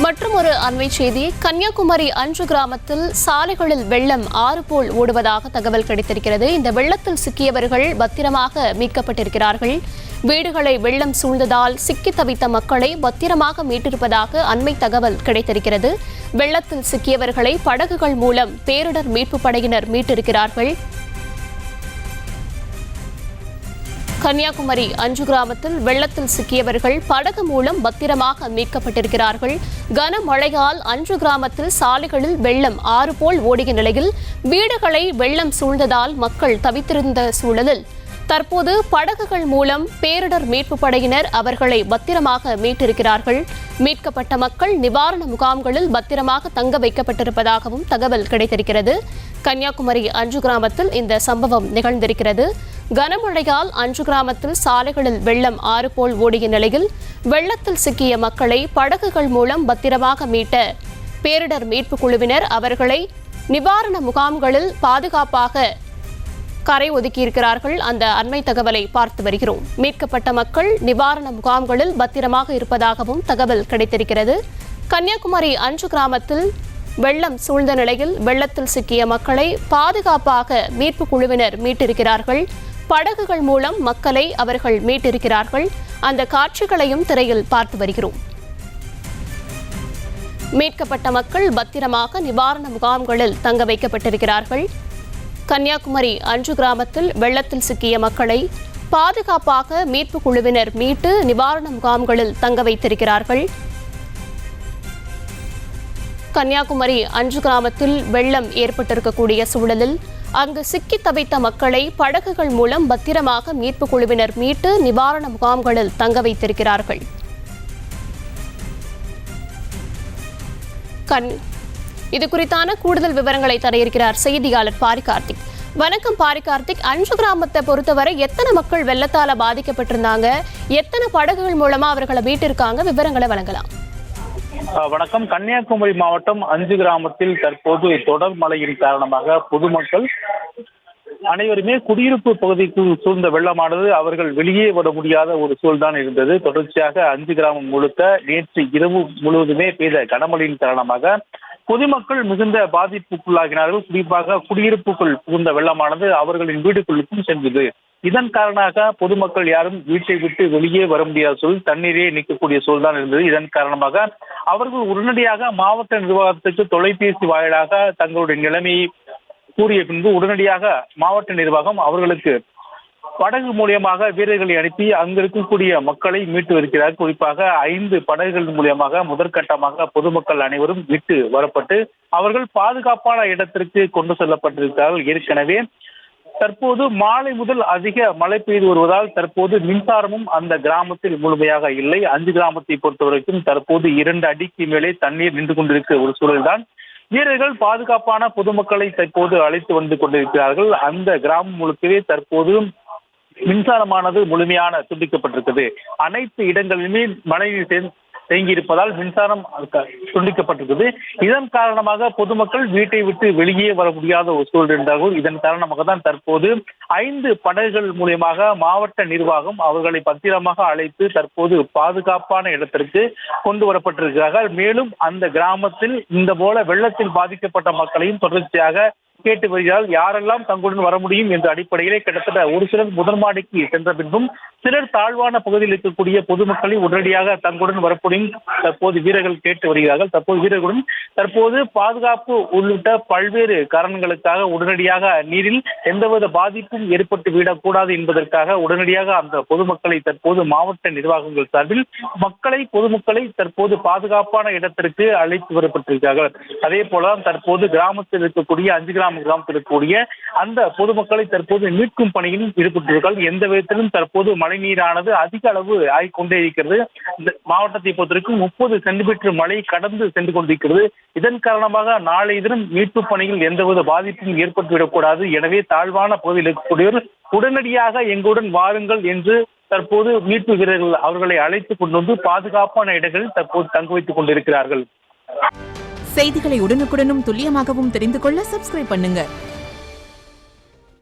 மற்றும் ஒரு அண்மை செய்தி, கன்னியாகுமரி அஞ்சு கிராமத்தில் சாலைகளில் வெள்ளம் ஆறு போல் ஓடுவதாக தகவல் கிடைத்திருக்கிறது. இந்த வெள்ளத்தில் சிக்கியவர்கள் பத்திரமாக மீட்கப்பட்டிருக்கிறார்கள். வீடுகளை வெள்ளம் சூழ்ந்ததால் சிக்கி தவித்த மக்களை பத்திரமாக மீட்டிருப்பதாக அண்மை தகவல் கிடைத்திருக்கிறது. வெள்ளத்தில் சிக்கியவர்களை படகுகள் மூலம் பேரிடர் மீட்பு படையினர் மீட்டிருக்கிறார்கள். கன்னியாகுமரி அஞ்சு கிராமத்தில் வெள்ளத்தில் சிக்கியவர்கள் படகு மூலம் பத்திரமாக மீட்கப்பட்டிருக்கிறார்கள். கனமழையால் அஞ்சு கிராமத்தில் சாலைகளில் வெள்ளம் ஆறு போல் ஓடிய நிலையில் வீடுகளை வெள்ளம் சூழ்ந்ததால் மக்கள் தவித்திருந்த சூழலில் தற்போது படகுகள் மூலம் பேரிடர் மீட்பு படையினர் அவர்களை பத்திரமாக மீட்டிருக்கிறார்கள். மீட்கப்பட்ட மக்கள் நிவாரண முகாம்களில் பத்திரமாக தங்க வைக்கப்பட்டிருப்பதாகவும் தகவல் கிடைத்திருக்கிறது. கன்னியாகுமரி அஞ்சு கிராமத்தில் இந்த சம்பவம் நிகழ்ந்திருக்கிறது. கனமழையால் அஞ்சு கிராமத்தில் சாலைகளில் வெள்ளம் ஆறு போல் ஓடிய நிலையில் வெள்ளத்தில் சிக்கிய மக்களை படகுகள் மூலம் பத்திரமாக மீட்ட பேரிடர் மீட்பு குழுவினர் அவர்களை நிவாரண முகாம்களில் பாதுகாப்பாக கரை ஒதுக்கியிருக்கிறார்கள். அந்த அண்மை தகவலை பார்த்து வருகிறோம். மீட்கப்பட்ட மக்கள் நிவாரண முகாம்களில் பத்திரமாக இருப்பதாகவும் தகவல் கிடைத்திருக்கிறது. கன்னியாகுமரி அஞ்சு கிராமத்தில் வெள்ளம் சூழ்ந்த நிலையில் வெள்ளத்தில் சிக்கிய மக்களை பாதுகாப்பாக மீட்பு குழுவினர் மீட்டிருக்கிறார்கள். படகுகள் மூலம் மக்களை அவர்கள் மீட்டிருக்கிறார்கள். அந்த காட்சிகளையும் திரையில் பார்த்து வருகிறோம். மீட்கப்பட்ட மக்கள் பத்திரமாக நிவாரண முகாம்களில் தங்க வைக்கப்பட்டிருக்கிறார்கள். கன்னியாகுமரி அஞ்சு கிராமத்தில் வெள்ளத்தில் சிக்கிய மக்களை பாதுகாப்பாக மீட்பு குழுவினர் மீட்டு நிவாரண முகாம்களில் தங்க வைத்திருக்கிறார்கள். கன்னியாகுமரி அஞ்சு கிராமத்தில் வெள்ளம் ஏற்பட்டிருக்கக்கூடிய சூழலில் அங்கு சிக்கி தவித்த மக்களை படகுகள் மூலம் பத்திரமாக மீட்பு குழுவினர் மீட்டு நிவாரண முகாம்களில் தங்க வைத்திருக்கிறார்கள். இது குறித்தான கூடுதல் விவரங்களை தர இருக்கிறார் செய்தியாளர் பாரி கார்த்திக். வணக்கம் பாரி கார்த்திக். அஞ்சு கிராமத்தை பொறுத்தவரை எத்தனை மக்கள் வெள்ளத்தால பாதிக்கப்பட்டிருந்தாங்க, எத்தனை படகுகள் மூலமா அவர்களை மீட்டிருக்காங்க, விவரங்களை வழங்கலாம். வணக்கம். கன்னியாகுமரி மாவட்டம் அஞ்சு கிராமத்தில் தற்போது தொடர் மழையின் காரணமாக பொதுமக்கள் அனைவருமே குடியிருப்பு பகுதிக்கு சூழ்ந்த வெள்ளமானது அவர்கள் வெளியே வர முடியாத ஒரு சூழ்தான் இருந்தது. தொடர்ச்சியாக அஞ்சு கிராமம் முழுக்க நேற்று இரவு முழுவதுமே பெய்த கனமழையின் காரணமாக பொதுமக்கள் மிகுந்த பாதிப்புக்குள்ளாகினார்கள். குறிப்பாக குடியிருப்புக்குள் புகுந்த வெள்ளமானது அவர்களின் வீடுகளுக்கும் சென்றது. இதன் காரணமாக பொதுமக்கள் யாரும் வீட்டை விட்டு வெளியே வர முடியாத சூழல், தண்ணீரே நிற்கக்கூடிய சூழ்தான் இருந்தது. இதன் காரணமாக அவர்கள் உடனடியாக மாவட்ட நிர்வாகத்துக்கு தொலைபேசி வாயிலாக தங்களுடைய நிலைமையை கூறிய பின்பு உடனடியாக மாவட்ட நிர்வாகம் அவர்களுக்கு படகு மூலியமாக வீரர்களை அனுப்பி அங்கு இருக்கக்கூடிய மக்களை மீட்டு வருகிறார். குறிப்பாக 5 படகுகள் மூலியமாக முதற்கட்டமாக பொதுமக்கள் அனைவரும் மீட்டு வரப்பட்டு அவர்கள் பாதுகாப்பான இடத்திற்கு கொண்டு செல்லப்பட்டிருக்கிறார்கள். ஏற்கனவே தற்போது மாலை முதல் அதிக மழை பெய்து வருவதால் தற்போது மின்சாரமும் அந்த கிராமத்தில் முழுமையாக இல்லை. அஞ்சு கிராமத்தை பொறுத்தவரைக்கும் தற்போது 2 அடிக்கு மேலே தண்ணீர் நின்று கொண்டிருக்கிற ஒரு சூழல்தான். வீரர்கள் பாதுகாப்பான பொதுமக்களை தற்போது அழைத்து வந்து கொண்டிருக்கிறார்கள். அந்த கிராமம் முழுக்கவே தற்போது மின்சாரமானது முழுமையான துண்டிக்கப்பட்டிருக்கிறது. அனைத்து இடங்களிலுமே மழைநீர் தேங்கியிருப்பதால் மின்சாரம் துண்டிக்கப்பட்டிருக்கிறது. இதன் காரணமாக பொதுமக்கள் வீட்டை விட்டு வெளியே வர முடியாத ஒரு சூழல் இருந்தார்கள். இதன் காரணமாக தான் தற்போது 5 படகுகள் மூலியமாக மாவட்ட நிர்வாகம் அவர்களை பத்திரமாக அழைத்து தற்போது பாதுகாப்பான இடத்திற்கு கொண்டு வரப்பட்டிருக்கிறார்கள். மேலும் அந்த கிராமத்தில் இந்த போல வெள்ளத்தில் பாதிக்கப்பட்ட மக்களையும் தொடர்ச்சியாக கேட்டு வருகிறார். யாரெல்லாம் தங்களுடன் வர முடியும் என்ற அடிப்படையிலே கிட்டத்தட்ட ஒரு சிலர் முதல் மாடிக்கு சென்ற பின்பும் சிலர் தாழ்வான பகுதியில் இருக்கக்கூடிய பொதுமக்களை உடனடியாக தங்களுடன் வரப்படும் தற்போது வீரர்கள் கேட்டு வருகிறார்கள். வீரர்களுடன் தற்போது பாதுகாப்பு உள்ளிட்ட பல்வேறு காரணங்களுக்காக உடனடியாக நீரில் எந்தவித பாதிப்பும் ஏற்பட்டு விடக்கூடாது என்பதற்காக உடனடியாக அந்த பொதுமக்களை தற்போது மாவட்ட நிர்வாகங்கள் சார்பில் பொதுமக்களை தற்போது பாதுகாப்பான இடத்திற்கு அழைத்து வரப்பட்டிருக்கிறார்கள். அதே போல தற்போது கிராமத்தில் இருக்கக்கூடிய அஞ்சு கிராமத்தில் இருக்கக்கூடிய அந்த பொதுமக்களை தற்போது மீட்கும் பணியில் ஈடுபட்டிருக்கிறார்கள். எந்த விதத்திலும் தற்போது மழை நீரானது அதிக அளவு ஆகிக்கொண்டே இருக்கிறது. இந்த மாவட்டத்தை பொறுத்தவரைக்கும் 30 சென்டிமீட்டர் மழை கடந்து சென்று கொண்டிருக்கிறது. இதன் காரணமாக நாளைய தினம் மீட்பு பணியில் எந்தவித பாதிப்பும் ஏற்பட்டுவிடக்கூடாது. எனவே தாழ்வான பகுதியில் இருக்கக்கூடியவர் உடனடியாக எங்களுடன் வாருங்கள் என்று தற்போது மீட்பு வீரர்கள் அவர்களை அழைத்துக் கொண்டு வந்து பாதுகாப்பான இடங்களில் தற்போது தங்க வைத்துக் கொண்டிருக்கிறார்கள். செய்திகளை உடனுக்குடனும் துல்லியமாகவும் தெரிந்து கொள்ள சப்ஸ்கிரைப் பண்ணுங்க.